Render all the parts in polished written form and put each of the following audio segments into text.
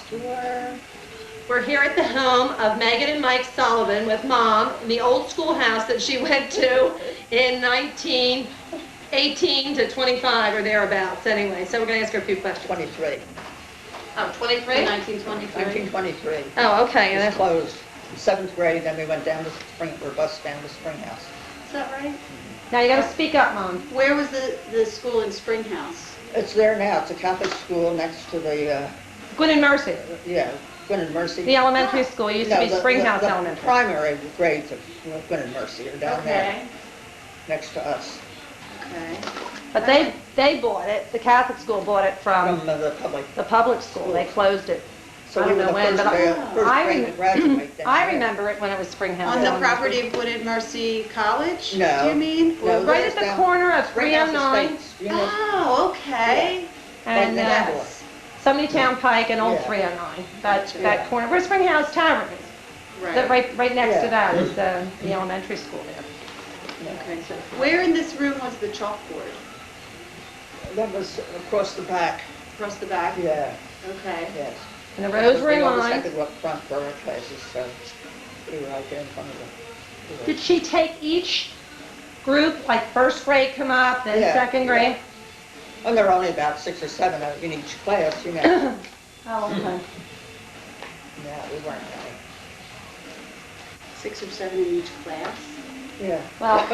tour. We're here at the home of Megan and Mike Sullivan with Mom in the old schoolhouse that she went to in 1918 to 25 or thereabouts. Anyway, so we're going to ask her a few questions. 23. Oh, 23? 1923. 1923. Oh, okay. It was closed. 7th grade, then we went down to bus down to Springhouse. Is that right? Now you got to speak up, Mom. Where was the school in Springhouse? It's there now. It's a Catholic school next to the, Gwynn and Mercy. yeah, Gwynn and Mercy. The elementary school used to be Springhouse the Elementary. primary grades of Gwynn and Mercy are down there Okay. next to us. Okay. But they bought it. The Catholic school bought it From from the public. the public school. They closed it. So I we don't were know the when, first, but first I grade to graduate down I there. remember it when it was Springhouse On the Elementary. property of Wooded Mercy College? No. Do you mean? No, Or- Right at the down- corner of Springhouse 309 Estates, you know? Oh, okay. and Right next door. Somebodytown Pike and Old Yeah. 309. That Yeah. corner where Springhouse Tavern is. Right. Right next to Yeah. that is the elementary school there. Okay. Where in this room was the chalkboard? That was across the back. Across the back? Yeah, Okay. yes. And the rosary We always had lines. to go up front for our classes, so we were right there in front of them. Did she take each group, like first grade come up, then Yeah, second grade? And there were only about 6 or 7 in each class, you know. Oh, okay. Yeah, we weren't many. 6 or 7 in each class? Yeah. Well,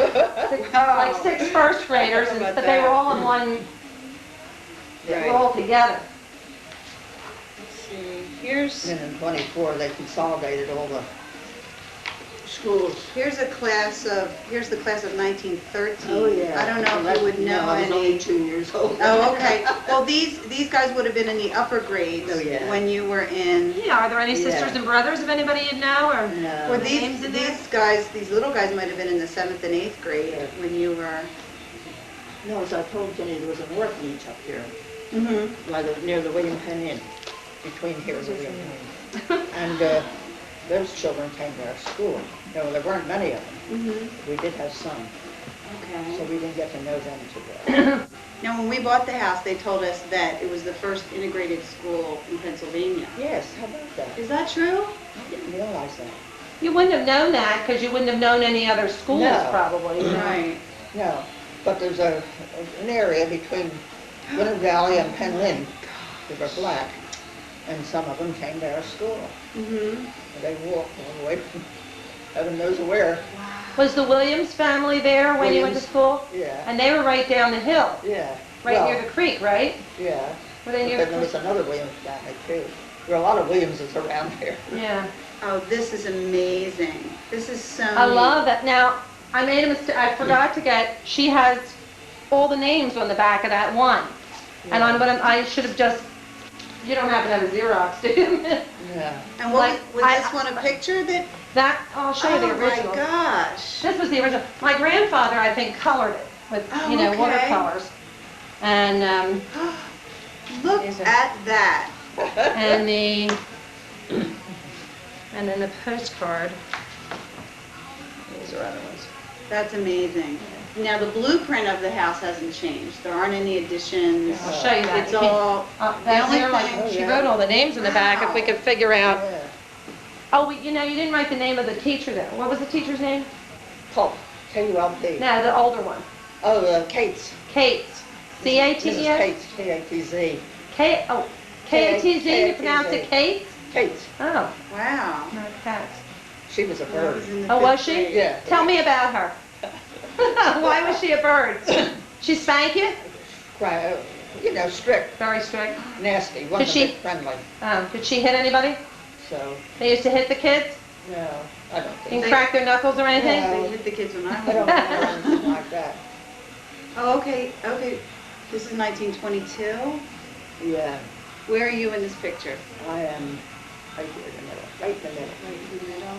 like 6 first graders, How about but they were that? all in one, they were Right. all together. Let's see. Here's And in 24, they consolidated all the schools. here's the class of 1913. Oh, yeah. I don't know if you would know I was only any. 2 years old. Oh, okay. Well, these guys would have been in the upper grades Oh, yeah. when you were in. Yeah, are there any Yeah. sisters and brothers of anybody you know, or? No. Well, names in there? these guys, these little guys might have been in the 7th and 8th grade Yeah. when you were. No, as I told Jenny, there was an orphanage up here, Mm-hmm. near the William Penn Inn, between here and the William Penn Inn. And those children came to our school. No, there weren't many of them. Mm-hmm. We did have some, so Okay. we didn't get to know them too well. Now, when we bought the house, they told us that it was the first integrated school in Pennsylvania. Yes, how about that? Is that true? I didn't realize that. You wouldn't have known that because you wouldn't have known any other schools No. probably. Right. No, but there's an area between Winter Valley and Penn Lynn that were black, and some of them came to our school. Mm-hmm. And they walked all the way from heaven knows where. Was the Williams family there when you went to Williams. school? Yeah, And they were right down the hill, yeah. right Well, near the creek, right? Yeah. Were they But near then the there was creek? another Williams family too. There are a lot of Williamses around here. Yeah. Oh, this is amazing. This is so I neat. love that. Now, I made a mistake. I forgot to she has all the names on the back of that one. And I should have just, you don't happen to have a Xerox, do you? Yeah. And what like, was this one a picture that? I'll show you the original. Oh my gosh. This was the original. My grandfather, I think, colored it with, Oh, you know, okay. watercolors. And, Look These are- at that. and then the postcard. These are other ones. That's amazing. Now, the blueprint of the house hasn't changed. There aren't any additions. I'll show you that. It's all, That's only there, like, thing- she wrote all the names in the back, if we could figure out. Yeah. Oh, you know, you didn't write the name of the teacher though. What was the teacher's name? Culp, K-U-L-P. No, the older one. Oh, Kate's. Kate. C-A-T-E-S? Mrs. Kate's, K-A-T-Z. K-A-T-Z, you pronounce it Kate? Kate's. Oh, wow. not Kat. She was a That bird. was in the Oh, was fifth she? grade. Yeah. Tell me about her. Why was she a bird? She spank you? You know, strict, Very strict. nasty, wasn't she- a bit friendly. Did she hit anybody? So, They used to hit the kids no, I don't and think. crack their knuckles or anything? No. They hit the kids when I I was. don't know anything like that. Oh, okay, okay. This is 1922. Yeah, Where are you in this picture? I am right here in the middle, right in the middle. Right in the middle.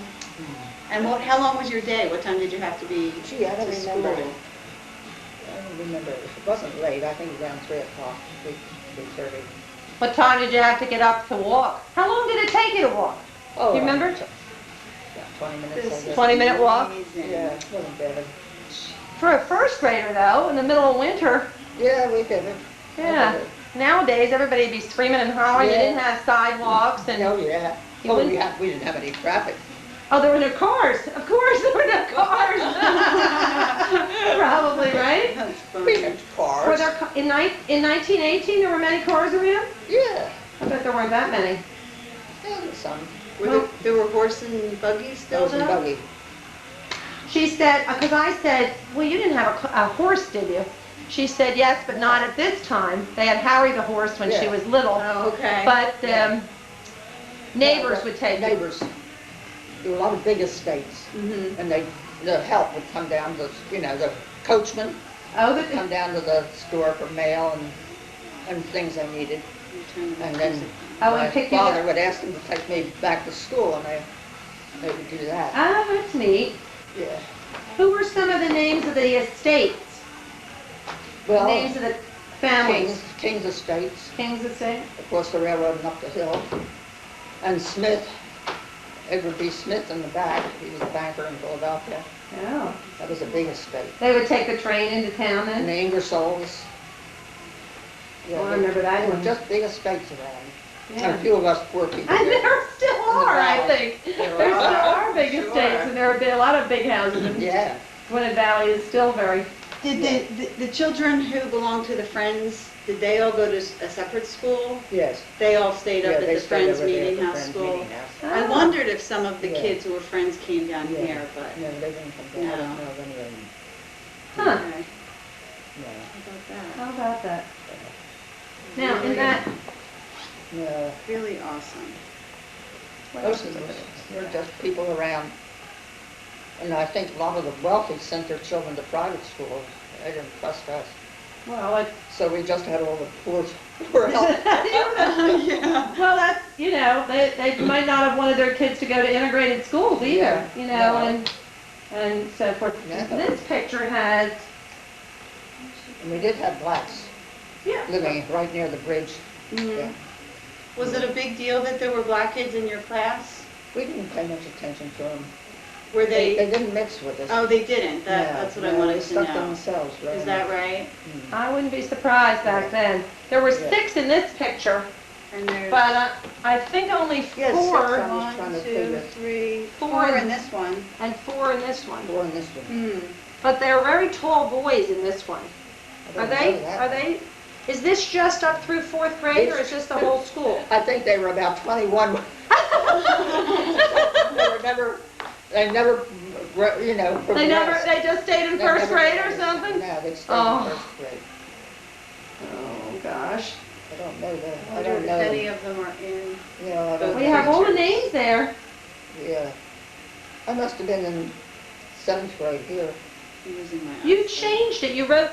And how long was your day? What time did you have to be Gee, I don't to remember. school? I don't remember. It wasn't late. I think around 3 o'clock, 3:30. What time did you have to get up to walk? How long did it take you to walk? Oh, Do you remember? About 20 minutes. I This guess. is 20-minute walk? amazing. Yeah, it wasn't bad. For a first grader though, in the middle of winter, Yeah, we did it. yeah. Nowadays, everybody'd be screaming and hollering. You Yeah. didn't have sidewalks and, Oh, yeah. You Oh, wouldn't- we didn't have any traffic. oh, there were no cars. Of course, there were no cars. Probably, right? That's We funny. had Were cars. there, in 1918, there were many cars around? Yeah, I bet there weren't that many. there was some. There were horse and buggies still Horse and though? buggy. She said, because I said, well, you didn't have a horse, did you? She said, yes, but not at this time. They had Harry the horse when she Yeah. was little, Oh, okay. but Yeah. neighbors would take it. Neighbors. There were a lot of big estates, Mhm. and the help would come down to, the coachman Oh, would come down to the store for mail and things they needed. And then Oh, my and pick you father up. would ask them to take me back to school, and they would do that. Oh, that's neat. Yeah. Who were some of the names of the estates? Well, Names of the families? King's Estates, King's Estate? across the railroad and up the hill. And Smith, Edward B. Smith in the back. He was a banker in Philadelphia. Oh. That was a big estate. They would take the train into town And then? the Ingersolls. Oh, I remember that They were one. just big estates around. And Yeah. a few of us poor people. And did. there still are, I valley. think. There There still are. are big Sure. estates, and there have been a lot of big houses. And Yeah. Gwinnett Valley is still very, Did the children who belonged to the Friends, did they all go to a separate school? Yes. They all stayed up Yeah, at they the stayed Friends over there at Meeting the House Friends school? Meeting House. I Ah. wondered if some of the Yeah. kids who were Friends came down Yeah. here, but. No, they didn't come down. I don't No. know of any of them. huh, Okay. No. How about how about that? Now, in Really? that, No. that? Really awesome. what else Most is of them there? were just people around. And I think a lot of the wealthy sent their children to private schools. They didn't trust us. Well, it's, So we just had all the poor help. Yeah. well, that's, they might not have wanted their kids to go to integrated schools either, Yeah. No. and so forth. No. This picture has, And we did have blacks yeah, living right near the bridge. Mhm. Yeah. Was it a big deal that there were black kids in your class? We didn't pay much attention to them. Were They they, didn't mix with us. oh, they didn't? No, That's what I no, wanted they to stuck to know. themselves, right? Is that right? I wouldn't be surprised back then. There were Yeah. 6 in this picture, And there's but I think only Yes, 4, six. I was trying to one, figure. 2, 3, Four 4 in- in this one. and 4 in this one. Four in this one. Hmm. But they're very tall boys in this one. I Are don't they, know that are one. they, is this just up through 4th grade, or is this the whole school? I think they were about 21. They never, progressed. They just stayed in They 1st never- grade or something? No, they stayed Oh. in first grade. Oh, gosh. I don't know that. I I wonder don't if know. any of them are in. I don't We know. have all the names there. Yeah. I must have been in 7th grade here. I'm losing my You eyesight. changed it. You wrote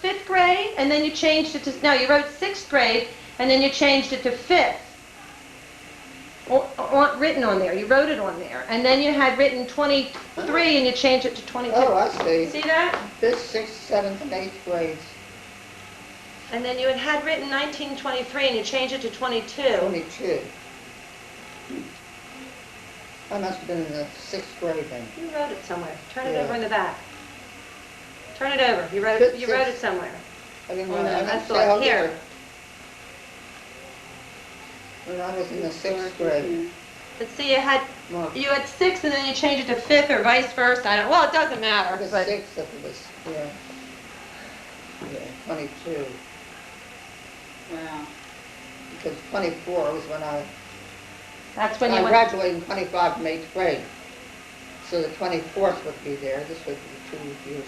5th grade, and then you changed it to, no, you wrote 6th grade, and then you changed it to 5th. Written on there, you wrote it on there. And then you had written 23, and you changed it to 22. Oh, I see. See that? 5th, 6th, 7th, and 8th grades. And then you had written 1923, and you changed it to 22. 22. I must have been in the 6th grade then. You wrote it somewhere. Turn it Yeah. over in the back. Turn it over. You wrote Fifth, you wrote it sixth. somewhere. I didn't Oh, know. no, I I didn't thought say out here. there. When I was in the 6th grade. But see, you had Well, 6, and then you changed it to 5th, or vice versa. I don't. Well, it doesn't matter. the But 6th, it was, yeah, 22. Wow. Because 24 was when I that's when you went. graduated in 25 from 8th grade. So the 24th would be there. This would be 2 years.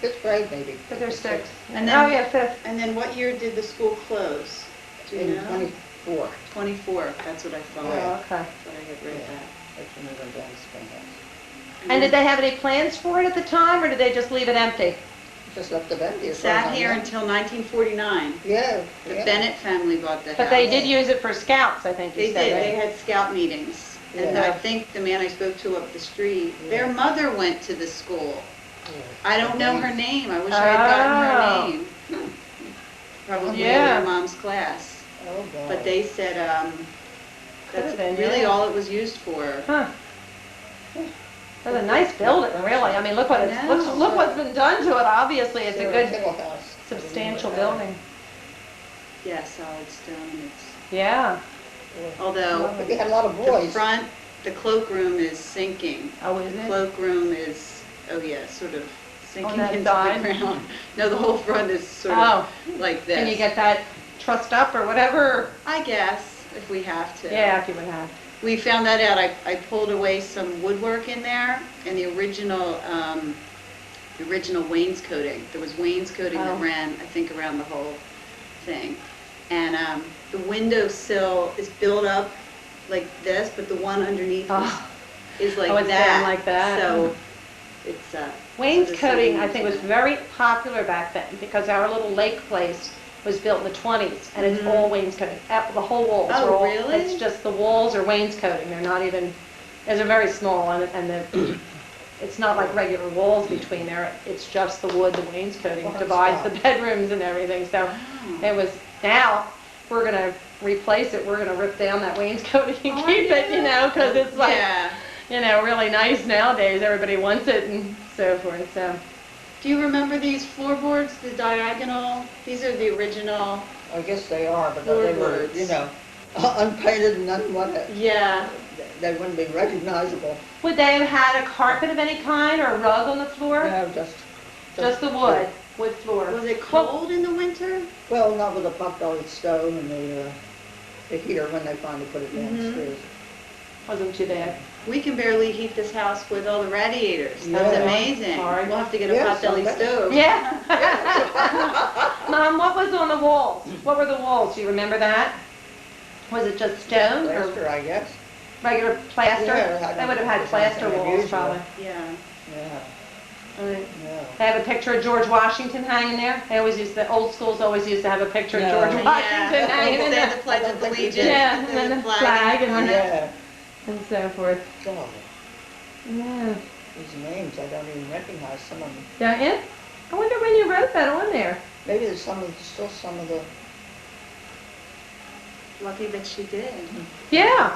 5th grade maybe. But there's 6. And Oh then- yeah, 5th. And then what year did the school close? Do you In know? 24. 24, that's what I thought. Yeah. Oh, okay. But I had read Yeah. that. That's when we went down to Springhouse. And did they have any plans for it at the time, or did they just leave it empty? Just left the empty. It sat here until 1949. Yeah. The yeah. Bennett family bought the house. But they did use it for scouts, I think you They said. did, right? they had scout meetings. And Yeah. I think the man I spoke to up the street, Yeah. their mother went to the school. Yeah. I don't know her name, I wish I had gotten Oh. her name. Probably Yeah. in your mom's class. Oh, God. But they said, Could've that's been, really yeah. all it was used for. Huh. That's a nice building, really. I mean, look No. look what's been done to it. Obviously, it's a Sarah good, Kittle House. substantial building. Yeah, solid stone, and it's, Yeah. although But you had a lot of the boys. front, the cloakroom is sinking. Oh, is The it? cloakroom is, oh yeah, sort of sinking that into side? the ground. No, the whole front is sort Oh. of like this. Can you get that trussed up or whatever? I guess, if we have to. Yeah, if you would have. We found that out. I pulled away some woodwork in there, and the original wainscoting. There was wainscoting Oh. that ran, I think, around the whole thing. And the windowsill is built up like this, but the one underneath Oh. is like Oh, it's that. down like that. So it's Wainscoting, I think, was very popular back then because our little lake place was built in the 20s, and it's all wainscoting. The whole walls Oh, are all. really? It's just the walls are wainscoting. They're not even. They're very small, and it's not like regular walls between there. It's just the wood, the wainscoting Well, divides the that's bedrooms and everything. So it was. Now we're gonna replace it. We're gonna rip down that wainscoting and Oh, keep it, because it's like. Yeah. Really nice nowadays. Everybody wants it and so forth. So, Do you remember these floorboards, the diagonal? These are the original. I guess they are, but they were, Floorboards. unpainted and unwhatnot. Yeah. They wouldn't be recognizable. would they have had a carpet of any kind or a rug on the floor? No, Just the wood floor. Was it Well, cold in the winter? Well, not with the pot-bellied stove and the heater when they finally put it downstairs. wasn't too bad. We can barely heat this house with all the radiators. That's Yeah. amazing. Hard. We'll have to get a Yes, pot-belly I bet. stove. Yeah. Mom, what was on the walls? What were the walls? Do you remember that? Was it just stone or Plaster, I guess. regular plaster? Yeah, I don't They would have had think plaster there's anything walls unusual. probably. Yeah. Yeah, Right. yeah. They have a picture of George Washington hanging there. The old schools always used to have a picture of No. George Yeah. Washington hanging in Say there. the Pledge of Allegiance. Yeah, and then the flag and Yeah. so forth. God, Yeah. these names, I don't even recognize some of them. Don't you? I wonder when you wrote that on there. Maybe there's still some of the, Lucky that she did. Yeah.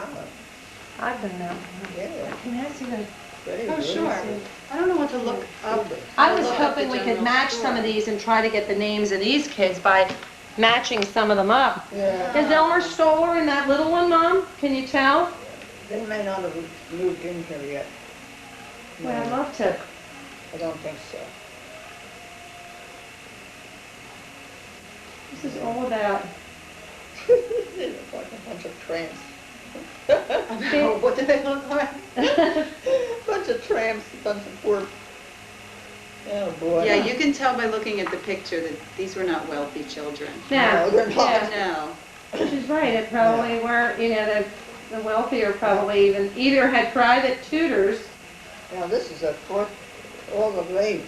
I've been there. yeah, Can I see the? very Oh, good. sure. I don't know what to look up. I was Look up hoping the we could general match store. some of these and try to get the names of these kids by matching some of them up. Yeah, Is Elmer Stoller in that little one, Mom? Can you tell? they may not have moved in here yet. Well, I'd No, love to. I don't think so. This is all about. They look like a bunch of tramps. Oh, what do they look like? Bunch of tramps, a bunch of poor, oh boy. Yeah, you can tell by looking at the picture that these were not wealthy children. No, they're not. Yeah. No. She's right, it probably were, the wealthier probably even either had private tutors. Now, this is a fourth, all the age,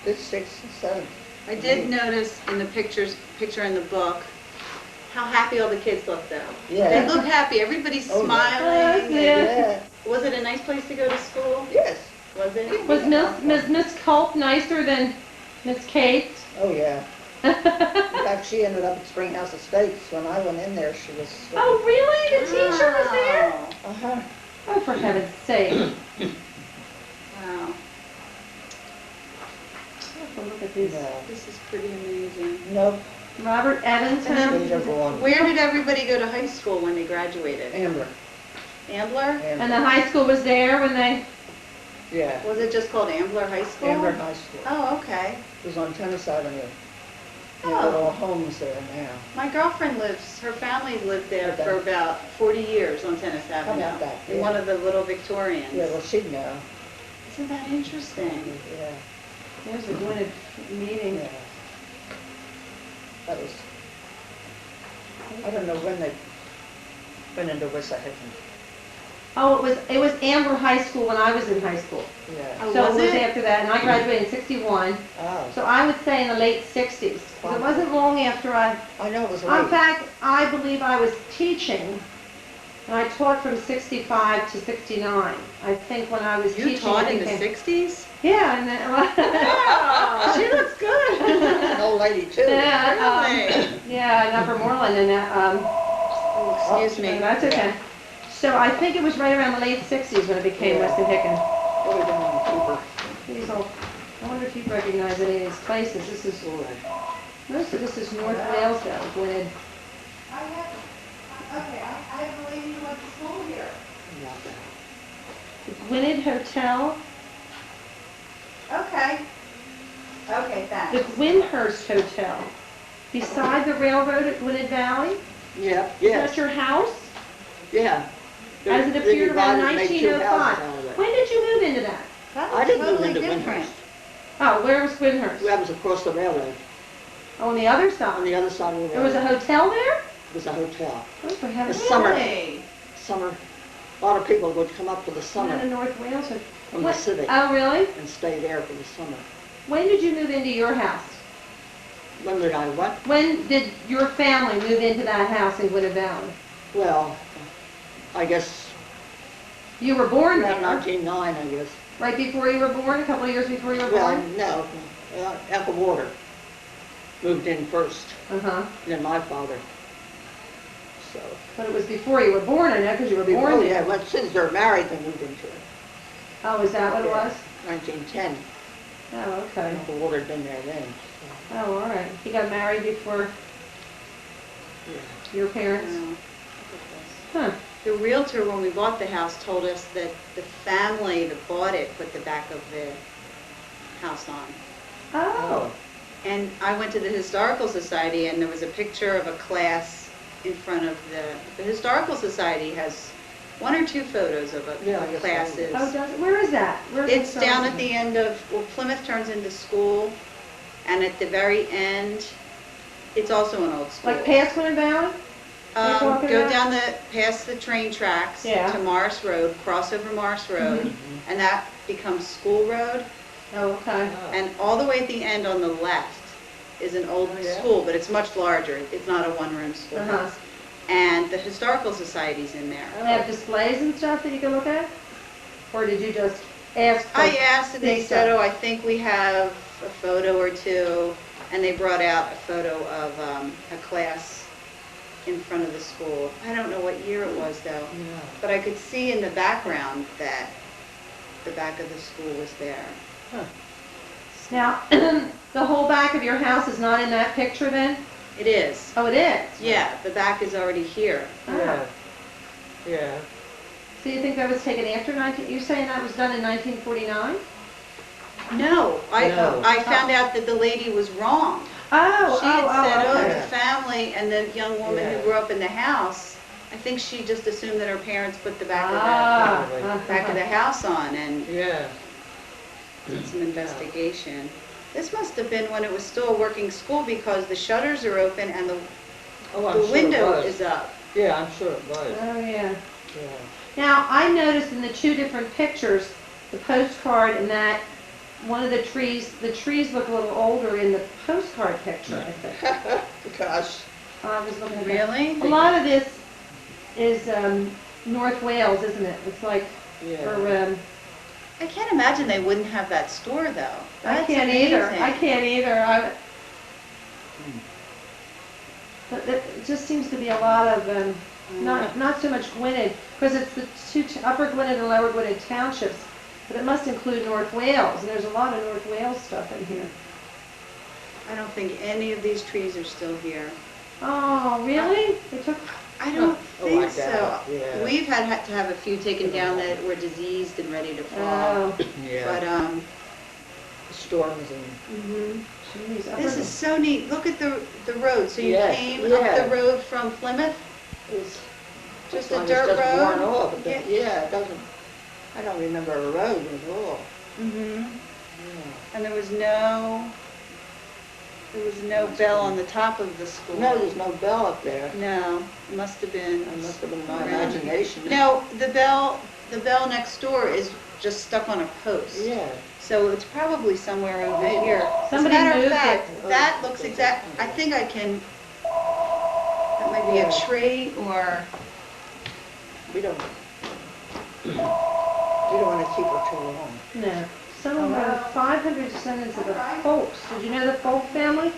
this sixth and seventh. I did notice in the picture in the book, how happy all the kids look though. Yeah. They look happy, everybody's Oh, yeah. smiling. Yeah. Yeah, Was it a nice place to go to school? yes, Was it? Was Miss Culp nicer than Miss Kate? oh, yeah. In fact, she ended up at Springhouse Estates. When I went in there, she was. Oh, really? The teacher was there? Wow. Uh-huh. Oh, for heaven's sake. Wow, Look at these. No, this is pretty amazing. nope, Robert Evanton. these are gone. Where did everybody go to high school when they graduated? Ambler. Ambler? And the high school was there when they, Yeah, Was it just called Ambler High School? Ambler High School. Oh, okay. It was on Tennis Avenue. There Oh. were all homes there now. My girlfriend her family lived there Okay. for about 40 years on Tennis Avenue. about that? In Yeah. one of the little Victorians. Yeah, well, she'd know. Isn't that interesting? Yeah, there's a Gwynedd meeting. yeah. That was, I don't know when they went into Wissahickon. Oh, it was Ambler High School when I was in high school. Yeah. Oh, So it was was it? after that, and I graduated in 61. Oh, So I would say in the late 60s. 'Cause it wasn't long after I know it was in late. fact, I believe I was teaching, and I taught from 65 to 69. I think when I was teaching. You taught I in the became- 60s? Yeah, and then, Wow, she looks good. An old lady, too. yeah, Really? yeah, in Upper Moreland, and Oh, excuse me. that's okay. So I think it was right around the late 60s when it became Yeah. Wissahickon. What are we doing in Cooper? These all, I wonder if you recognize any of these places. This is Most of this is North Wales though, Gwynedd. I have a lady who went to school here. The Gwynedd Hotel, Okay. Okay, the thanks. Gwynhurst Hotel, beside the railroad at Gwynedd Valley. Yeah, Is yes, that your house? yeah. As it They appeared around divided and made two 1905. houses out of it. When did you move into that? That I was didn't move totally into different. Windhurst. Oh, where was Gwynhurst? That was across the railroad. Oh, on the other On side. the other side of the There was a railroad hotel there? was a hotel. Oh, for heaven's The summer. sake. Summer, a lot of people would come up for the Not summer in North Wales. from the What- city Oh, really? and stay there for the summer. When did you move into your house? When did I what? When did your family move into that house in Gwynedd Valley? Well, I guess You were born around there, 1909, I guess. right before you were born, a couple of years before you were Well, born? no, Uncle Walter moved in first, Uh-huh. then my father. So. But it was before you were born, I know, because you were born Oh, yeah, there. well, since they're married, they moved into it. Oh, is that what it was? 1910. Oh, okay. Uncle Walter had been there then. Oh, all right. He got married before Yeah. your parents? Huh. The realtor, when we bought the house, told us that the family that bought it put the back of the house on. Oh. And I went to the Historical Society, and there was a picture of a class in front of the Historical Society has one or two photos of Yeah, I guess so. classes. Oh, does it? Where is that? Where's It's the down sign? at the end of, well, Plymouth turns into school, and at the very end, it's also an old school. Like past Gwynedd Valley? you're talking Go about? down past the train tracks Yeah. to Morris Road, cross over Morris Road, Mhm. and that becomes School Road. Oh, okay. And all the way at the end on the left is an old Oh, yeah? school, but it's much larger. It's not a one-room schoolhouse. Uh-huh. And the Historical Society's in there. They have displays and stuff that you can look at? Or did you just ask? for- I asked, and they see said, stuff? oh, I think we have a photo or two, and they brought out a photo of a class in front of the school. I don't know what year it was, though, Yeah. but I could see in the background that the back of the school was there. Now, the whole back of your house is not in that picture then? It is. Oh, it is? Yeah, the back is already here. Yeah. Yeah. So you think that was taken after you're saying that was done in 1949? No, No. I found out that the lady was wrong. Oh, She had said, oh, okay. the family and the young woman Yeah. who grew up in the house, I think she just assumed that her parents put the back Ah, of the back of the house on and Yeah. did some investigation. This must have been when it was still a working school because the shutters are open and Oh, I'm the sure it window was. is up. Yeah, I'm sure it was. Oh, yeah. Yeah. Now, I noticed in the two different pictures, the postcard and that, one of the trees look a little older in the postcard picture, I think. Gosh. I was looking at that. Really? A lot of this is North Wales, isn't it? It's like, Yeah. or, I can't imagine they wouldn't have that store though. I That's can't either. amazing. I can't either. But it just seems to be a lot of, not so much Gwynedd, because it's the Upper Gwynedd and Lower Gwynedd townships, but it must include North Wales, and there's a lot of North Wales stuff in here. I don't think any of these trees are still here. Oh, really? They took, I don't Oh, I think so. doubt it, yeah. We've had to have a few taken down that were diseased and ready to fall. oh, Yeah. But Storms and. mhm. Jeez, this is so neat. Look at the road. So you Yes, came yeah. up the road from Plymouth? It was Just this a one is dirt just worn road? off. Yeah, it doesn't. I don't remember a road at all. Mm-hmm. Yeah. And there was no bell on the top of the school. No, there's no bell up there. No, it must have been. It must have been my around- imagination. No, the bell next door is just stuck on a post. Yeah. So it's probably somewhere over here. Somebody As a matter moved of fact, it. that looks I think I can, that might be Yeah. a tree or, We don't want to keep her too long. no. Some of them are 500 descendants of the Folks. Did you know the Folk family?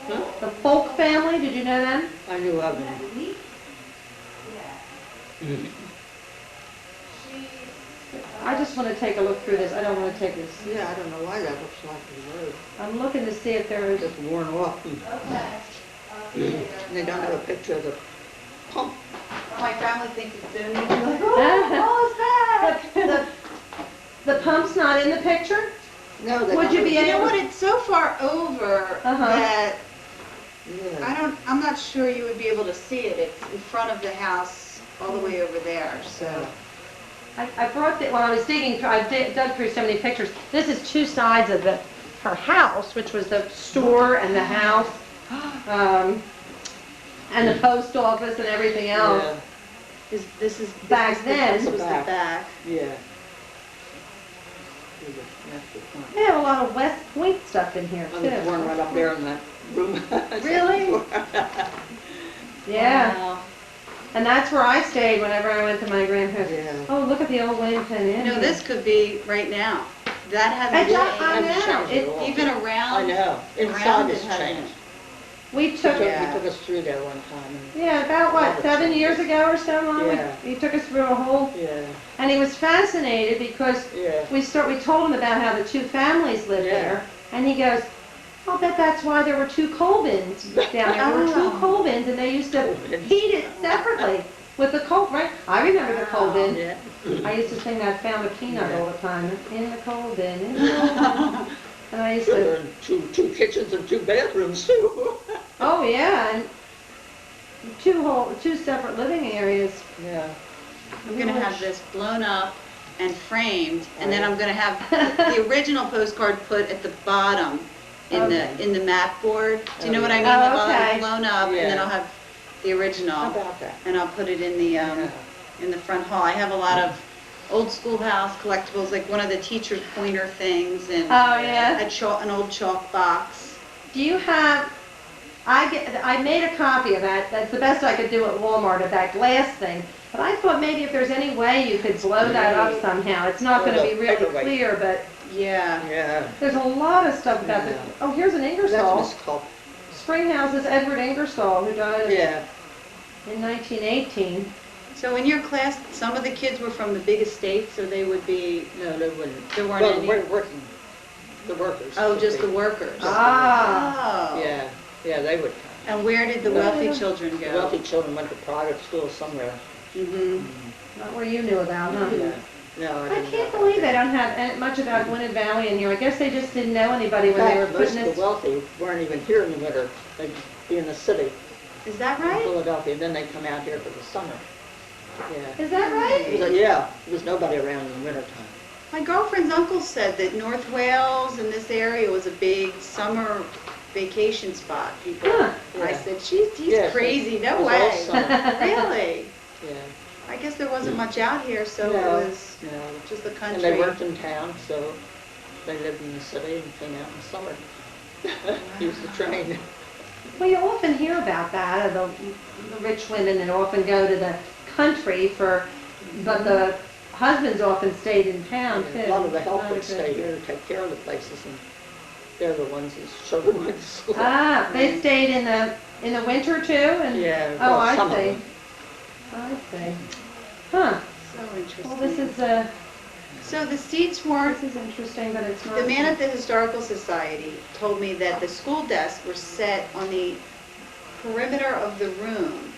Huh? The Folk family, did you know them? I knew of them. I just want to take a look through this. I don't want to take this. Yeah, I don't know why that looks like the road. I'm looking to see if there is, Just worn off. Okay. And they don't have a picture of the pump. My family thinks it's doing it. Oh, it's back! the pump's not in the picture? No, they Would you don't be have- You know what, it's so far over Uh-huh. that Yeah. I'm not sure you would be able to see it. It's in front of the house, all the way over there, so. I brought the, when I was digging, dug through so many pictures. This is two sides of her house, which was the store and the house, and the post office and everything else. Yeah. This is Back then. This was the back. Yeah. That's the front. They have a lot of West Point stuff in here, Oh, there's one right too. up there in that room. Really? Yeah, Wow. and that's where I stayed whenever I went to my grandparents'. Yeah. Oh, look at the old William Penn Inn. You know, this could be right now. That I hasn't don't- I changed. know. Hasn't changed at It- all. Even around. I know. Inside around has it hasn't. changed. We He took, took, Yeah. he took us through there one time. yeah, about what, 7 years ago or so, Mom? Yeah. He took us through a whole, Yeah, and he was fascinated because yeah. we told him about how the two families lived Yeah. there, and he goes, I'll bet that's why there were two coal bins down there. There were two Oh. coal bins, and they used to Coal bins. heat it separately with the coal, right? I remember the coal bin. Yeah. I used to sing that Found a Peanut Yeah. all the time, in the coal bin, in the coal bin. And I used to, There were two kitchens and two bathrooms too. oh yeah, and two separate living areas. Yeah. I'm gonna have this blown up and framed, and then I'm gonna have the original postcard put at the bottom in the map board. Do you know what I mean? Oh, Like I'll have okay. it blown up, and then Yeah. I'll have the How original, about that? and I'll put it in the front hall. I have a lot of old schoolhouse collectibles, like one of the teacher's pointer things, and Oh, yeah. an old chalk box. Do you have, I made a copy of that, that's the best I could do at Walmart of that glass thing, but I thought maybe if there's any way you could blow that up somehow, it's not gonna be really Paperweight. clear, but Yeah. Yeah. there's a lot of stuff about this. Yeah. Oh, here's an That's Ingersoll. Miss Culp. Springhouse is Edward Ingersoll, who died Yeah. in 1918. So in your class, some of the kids were from the big estates, so they would be, No, they wouldn't. there weren't Well, any. we're working, the workers. Oh, would just be. the workers? Ah. Oh. Yeah, yeah, they would come. And where did the wealthy children The go? wealthy children went to private school somewhere. Mm-hmm. Not where you knew about, huh? Yeah. No, I I didn't can't know. believe they don't have much about Gwinnett Valley in here. I guess they just didn't know anybody when they were In fact, most putting of the this. wealthy weren't even here in the winter. They'd be in the city, Is that in right? Philadelphia, and then they'd come out here for the summer. Yeah. Is that right? Yeah, there was nobody around in the wintertime. My girlfriend's uncle said that North Wales and this area was a big summer vacation spot. People. Huh. I Yeah. said, he's Yeah, crazy, it no was all way. summer. Really? Yeah. I guess there wasn't much out here, so it No, was no. just the And country. they worked in town, so they lived in the city and came out in the summer. Used the train. Well, you often hear about that, of the rich women that often go to the country but the husbands often stayed in town too. A lot of the help Not would a stay good- here to take care of the places, and they're the ones whose children went to school. Ah, they stayed in the winter too, and Yeah, oh, well, I some of see. them. I see. Huh. So interesting. Well, this is So the seats weren't, this is interesting, but it's not. the man at the Historical Society told me that the school desks were set on the perimeter of the room.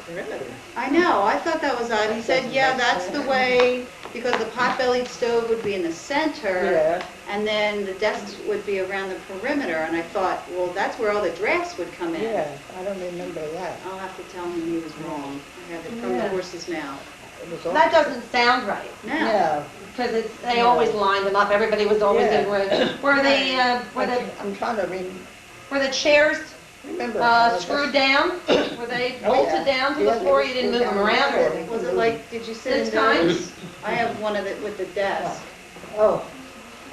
Perimeter. I know, I thought that was odd. He said, Doesn't yeah, make that's the sense. way, because the pot-bellied stove would be in the center, Yeah. and then the desks would be around the perimeter, and I thought, well, that's where all the drafts would come in. Yeah, I don't remember that. I'll have to tell him he was wrong. I have it from the Yeah. horse's mouth. It was all. That doesn't sound right, No. No. because they always lined them up, everybody was always Yeah. in room. I'm trying to Were the chairs remember. how it screwed down? Were they Oh, bolted yeah. down to Yeah, the they floor, were you didn't screwed move them down around or there. anything? Was it like, did you sit in This those? kind? I have one of it with the desk. Oh,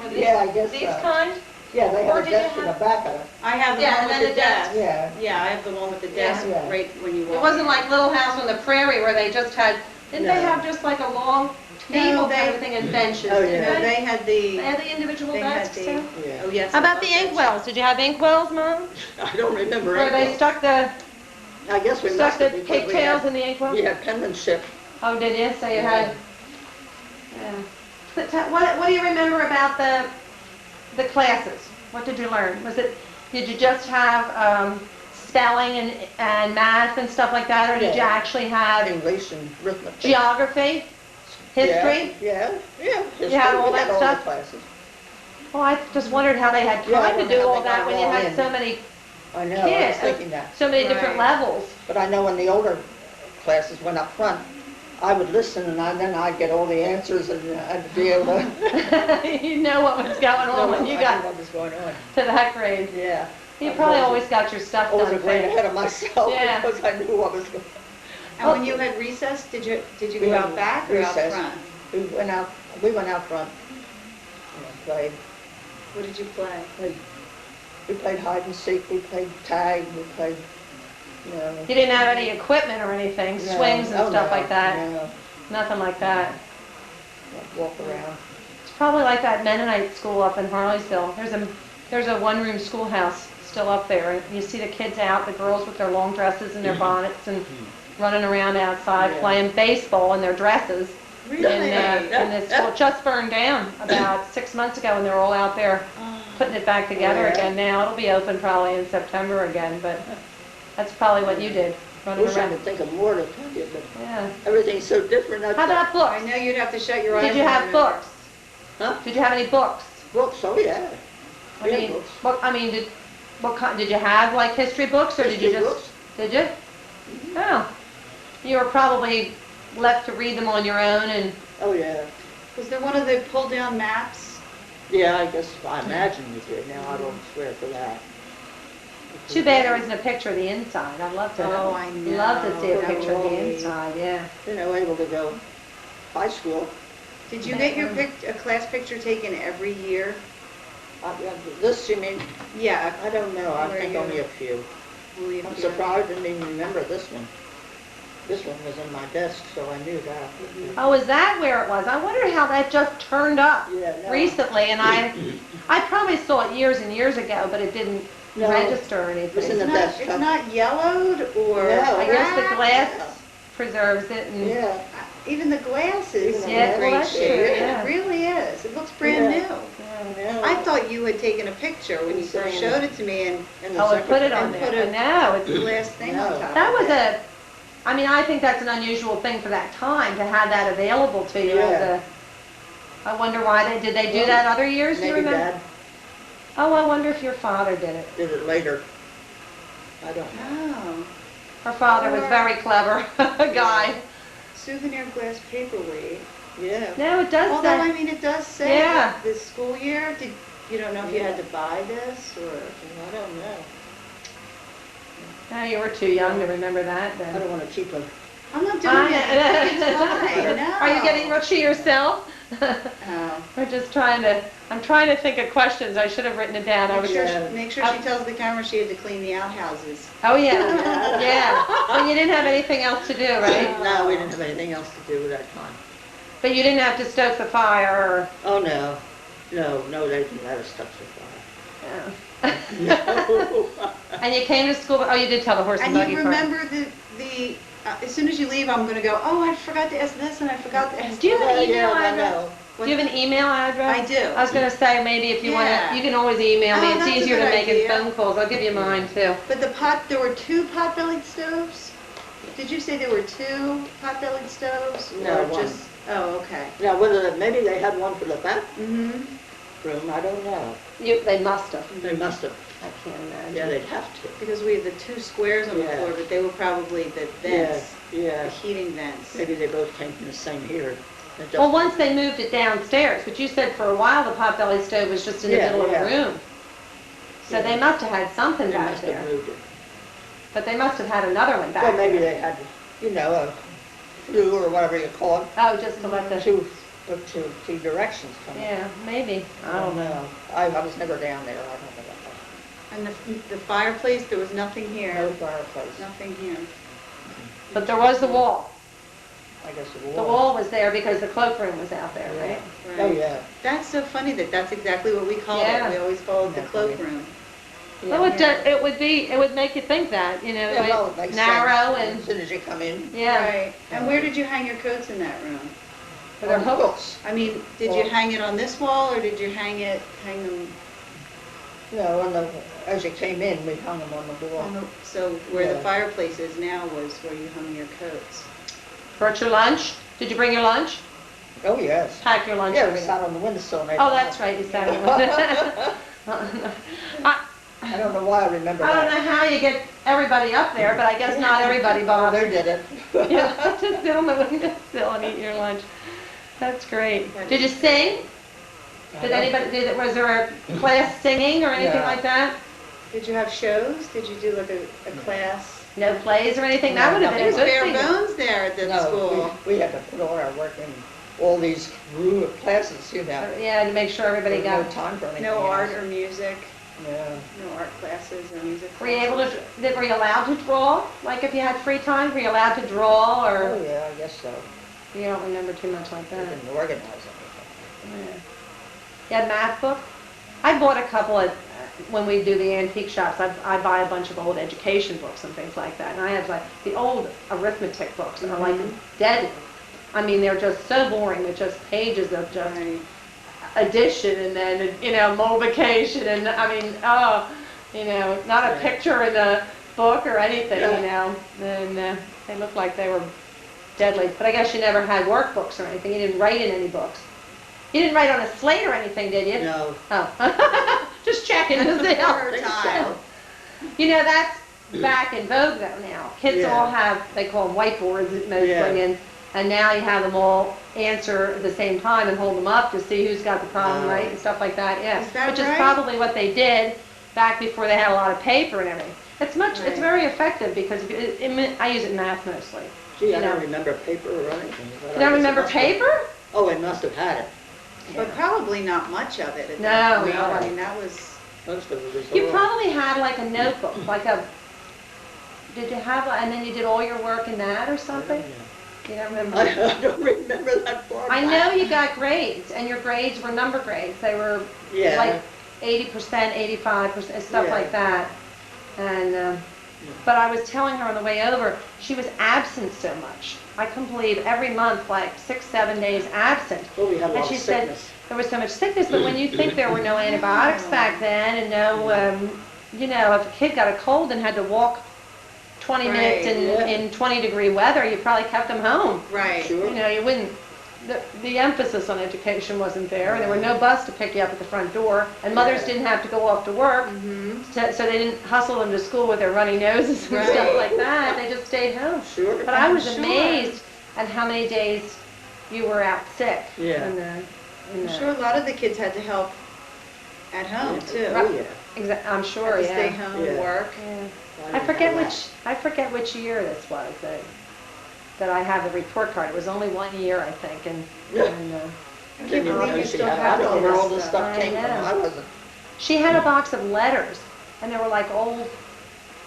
Or these- yeah, I guess These so. kind? Yeah, they Or had a did you desk in the have- back of it. I have the Yeah, one and with then the the desk. desk. Yeah. Yeah, I have the one with the desk Yeah. right when you walk. It wasn't like Little House on the Prairie where they just had, didn't they No. have just like a long No, table they- kind of thing and benches? Oh, didn't yeah. No, they? they had They the, had the individual they had desks the, too? Yeah. oh yes. How I about love the that. inkwells? Did you have inkwells, Mom? I don't remember Where they it. stuck the I guess we must have, because we pigtails had, in the inkwell? we had penmanship. Oh, did you? So you had, Yeah. But what do you remember about the classes? What did you learn? Did you just have spelling and math and stuff like that, or did you Yeah. actually have English and arithmetic. geography, history? Yeah. History. You had all We that all stuff? the classes. Well, I just wondered how they had Yeah, I time to wonder do how all they got that when it you all had in. so many I know, I was kids, thinking that. so many different Right. levels. But I know when the older classes went up front, I would listen and then I'd get all the answers and I'd be able to You know what was going on when you I got knew what was going on. to that grade. Yeah. You I probably was always got your stuff always done a grade quick. ahead of myself Yeah. because I knew what was going on. And when you had recess, did you We go had out back or out recess. front? We went out front and played. What did you play? We played hide and seek, we played tag, we played, You didn't have any equipment or anything, no, swings and oh, stuff no, like that? No, Nothing like that? walk around. It's probably like that Mennonite school up in Harleysville. There's a one-room schoolhouse still up there. And you see the kids out, the girls with their long dresses and their bonnets and running around outside Yeah. playing baseball in their dresses. Really? And the school just burned down about 6 months ago, and they're all out there putting it back together Yeah. again now. It'll be open probably in September again, but that's probably what you did, I running wish I around. could think of more to tell you, but Yeah. everything's so different. How about I books? know you'd have to shut your eyes. Did you and have remember. books? Huh? Did you have any books? Books, oh yeah. I We had mean, books. did you have like history books, or did you History just? books. Did you? Oh, you were probably left to read them on your own, and Oh yeah. Was there one of the pull-down maps? Yeah, I guess, I imagine you did. Now I don't swear for that. too bad there isn't a picture of the inside. I'd love to. Oh, I know. Love to see a picture of the Right. inside. Yeah. Able to go high school. Did you get your a class picture taken every year? This, you mean, Yeah. I don't know. I Where think you- only a few. Only a I'm few. surprised I didn't even remember this one. This one was in my desk, so I knew that. Oh, is that where it was? I wonder how that just turned up Yeah, no. recently, and I probably saw it years and years ago, but it didn't No, register or it was in anything. the It's not, desk. it's not yellowed or No. I guess the cracked? glass preserves it, and Yeah. Even the glass is Even in Yeah, well, great that's shape. true, It yeah. really is. It looks brand Yeah. new. Yeah. I thought you had taken a picture when you It's in first the- showed it to me and in the oh, and put it secretary. on And put there. a- But now it's the glass thing on No. top. that of was it. I mean, I think that's an unusual thing for that time to have that available to you. Yeah. I wonder why did they do Well, that other years? Do you Maybe remember? Dad Oh, I wonder if your father did it. did it later. I don't know. Oh, Her father was very clever, a guy. souvenir glass paperweight. Yeah. No, it does Although, I say. mean, it does say Yeah. that this school year, you don't know if you had to buy this or? I don't know. No, you were too young to remember that I then. don't want to keep a, I'm not doing anything, it's fine, no. Are you getting mushy yourself? Oh. I'm trying to think of questions. I should have written it down. I was Yeah. Make sure she tells the camera she had to clean the outhouses. Oh, yeah, yeah. Well, you didn't have anything else to do, right? no, we didn't have anything else to do with that time. But you didn't have to stoke the fire Oh, no. No, they didn't let us touch the fire. or, No. and you came to school, oh, you did tell the horse and And buggy you part. remember as soon as you leave, I'm gonna go, oh, I forgot to ask this and I forgot to ask Do you have that. an email I address? know. Do you have an email address? I do. I was gonna say, maybe if you wanna, Yeah. you can always email me. Oh, It's that's a easier to good make idea. phone calls. I'll give you mine too. But there were 2 pot-bellied stoves? Did you say there were 2 pot-bellied stoves? No, Or one. just, oh, okay. Now, maybe they had one for the back Mm-hmm. room, I don't know. They must have. They must have. I can't imagine. Yeah, they'd have to. Because we had the 2 squares on the Yeah. floor, but they were probably the vents, Yeah. the heating vents. Maybe they both came from the same heater. They just- Well, once they moved it downstairs, but you said for a while the potbelly stove was just in the Yeah, middle of the yeah. room. So Yeah. they must have had something They back must there. have moved it. But they must have had another one back Well, maybe there. they had, a flue or whatever you call it. Oh, just to let the, Two directions coming. yeah, maybe. I don't know. I was never down there, I don't know about And the fireplace, there was nothing that. here. No fireplace. Nothing here. But there was the wall. I guess the The wall was there because the cloakroom was out there, right? Oh, Right. yeah. That's so funny that's exactly what we called Yeah. it. We always followed the Yeah, cloakroom. Well, it would make you think that, you know, Yeah, well, it it's makes narrow sense. and, As soon as you come in. yeah. Right. And where did you hang your coats in that room? Or they're On the hooks? hooks. I mean, did you hang it on this wall, or did you hang them No, as you came in, we hung them on the wall. on the, so where the Yeah. fireplace is now was where you hung your coats? Brought your lunch? Did you bring your lunch? Oh, yes. Pack your lunch? Yeah, we every day. sat on the windowsill and Oh, everything. that's right, you sat on the I don't know why I remember I don't that. know how you get everybody up there, but I guess not everybody Oh, bothers. they did it. Yeah, just sit on the windowsill and eat your lunch. That's great. That Did you is sing? Did anybody, was there a class singing or anything Yeah. like that? Did you have shows? Did you do like a class? No plays or anything? That No, would have It been a was good bare thing. bones there at the No, school. we had to put all our work in all these classes, you know. Yeah, to make sure everybody There was got. no time for anything No art else. or music, Yeah. no art classes or music Were you able classes. to, were you allowed to draw? Like if you had free time, were you allowed to draw Oh, or? yeah, I guess so. You don't remember too much like We that? didn't organize anything. Yeah. You had math book? I bought a couple at, when we do the antique shops, I buy a bunch of old education books and things like that. And I have like, the old arithmetic books are like deadly. I mean, they're just so boring, they're just pages of just Right. addition and then, you know, multiplication and, I mean, oh, you know, not a Yeah. picture in the book or anything, Yeah. you know. And they looked like they were deadly. But I guess you never had workbooks or anything, you didn't write in any books. You didn't write on a slate or anything, did you? No. Oh, just checking to see how. Her time. You know, that's back in vogue though now. Kids Yeah. all have, they call them whiteboards mostly, Yeah. and now you have them all answer at the same time and hold them up to see who's got the problem Oh. right and stuff like that, yeah. Is that Which is right? probably what they did back before they had a lot of paper and everything. It's Right. very effective because I use it in math mostly. Gee, I You know. don't remember paper or anything. but You don't I guess it remember must have- paper? Oh, I must have had it. But probably not much of it at No, that point. no. I mean, that was, Most of it was You all- probably had like a notebook, like a, did you have, and then you did all your work in that or something? You don't remember? I don't remember that far I back. know you got grades, and your grades were number grades. They were Yeah. like 80%, 85%, stuff Yeah. like that. And, but I was telling her on the way over, she was absent so much. I couldn't believe every month, like 6, 7 days absent. Well, we had a And lot she of said sickness. there was so much sickness, but when you think there were no antibiotics back then and no, you know, if a kid got a cold and had to walk 20 minutes Right, yeah. in 20-degree weather, you probably kept them home. right. Sure. You know, you wouldn't, the emphasis on education wasn't there, and there were no bus to pick you up at the front door, and mothers Yeah. didn't have to go off to work, Mhm. so they didn't hustle them to school with their runny noses and Right. stuff like that, they just stayed home. Sure. But I was Sure. amazed at how many days you were out sick. Yeah. I'm sure a lot of the kids had to help at home too. Oh, yeah. I'm Had sure, to yeah. stay home, Yeah. work. Yeah. I I forget didn't have which, I forget which year this was, that I have the report card. It was only 1 year, I think, and, Yeah. and, I that. can't Didn't even believe know you she still had- have I don't all know where all this this stuff. stuff came from. I know. I wasn't. she had a box of letters, and they were like old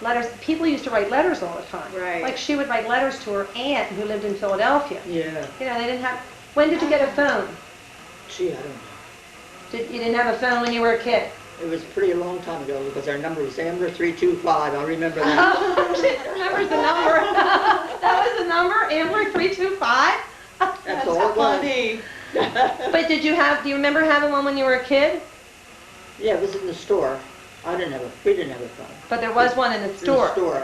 letters. People used to write letters all the time. Right. Like she would write letters to her aunt who lived in Philadelphia. Yeah. You know, they didn't have, when did you get a phone? Gee, I don't know. You didn't have a phone when you were a kid? It was pretty a long time ago because our number was Amber 325. I remember that. Oh, she remembers the number. That was the number, Amber 325? That's all it was. Funny. But do you remember having one when you were a kid? Yeah, it was in the store. We didn't have a phone. But there was one in the In the store. store.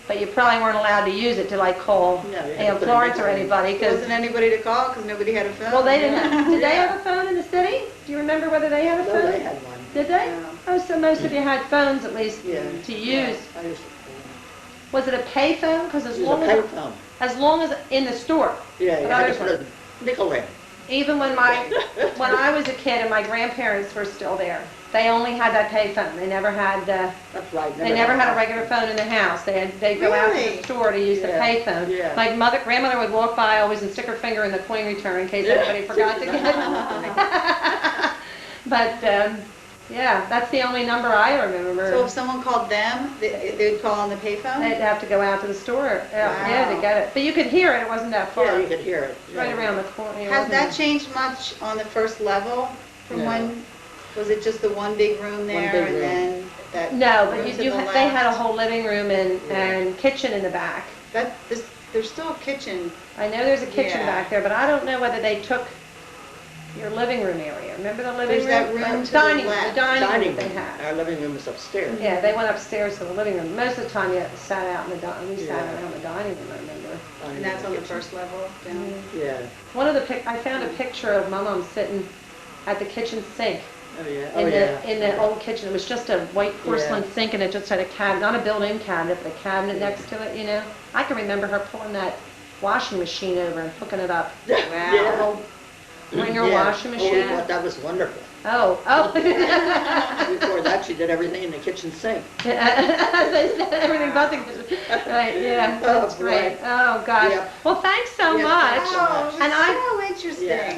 But you probably weren't allowed to use it to like call No, you had to Aunt put it Florence or in. anybody, There because, wasn't anybody to call because nobody had a phone. well, they didn't have, did they Yeah. have a phone in the city? Do you remember whether they had a No, phone? they had one. Did they? Yeah. Oh, so most of you had phones at least Yeah. to Yeah, use. I used to. Was it a pay phone? Because It was a pay phone. as long as in the store. Yeah, you But had others to put a nickel in. Even when when I was a kid and my grandparents were still there, they only had that pay phone. They never had That's right. they never had a regular phone in the house. They'd go out to Really? the store to use the Yeah, pay phone. yeah. My grandmother would walk by always and stick her finger in the coin return in case Yeah. anybody forgot to get it. But yeah, that's the only number I remember. So if someone called them, they'd call on the payphone? They'd have to go out to the store, yeah, to Wow. get it. But you could hear it, it wasn't that far. Yeah, you could hear it. Right Yeah. around the corner. it Has wasn't- that changed much on the first level from No. when, was it just the one big room there big and room. then that? No, room but to the they had a left? whole living room and kitchen in the back. That, this, there's still a kitchen. I know there's a kitchen Yeah. back there, but I don't know whether they took your living room area. Remember the living room? There's that room to the dining, left. The dining Dining room they room, had. our living room is upstairs. Yeah, they went upstairs to the living room. Most of the time, you sat out in the we sat Yeah. around the dining room, I remember. And that's on the first level down. Yeah, One of the I found a picture of my mom sitting at the kitchen sink oh, yeah, in oh, the yeah. in the old kitchen. It was just a white porcelain Yeah. sink, and it just had a cabinet, not a built-in cabinet, but a cabinet next to it. You know, I can remember her pulling that washing machine over and hooking it up. Wow. The old Ringer Yeah. washing Oh, machine. we thought that was wonderful. Oh. Before that, she did everything in the kitchen sink. They said everything but the right. Yeah, Oh, that's boy. great. Oh gosh. Yep. Well, thanks so Yeah, much. thanks so much. Oh, And I- it was so interesting. Yeah.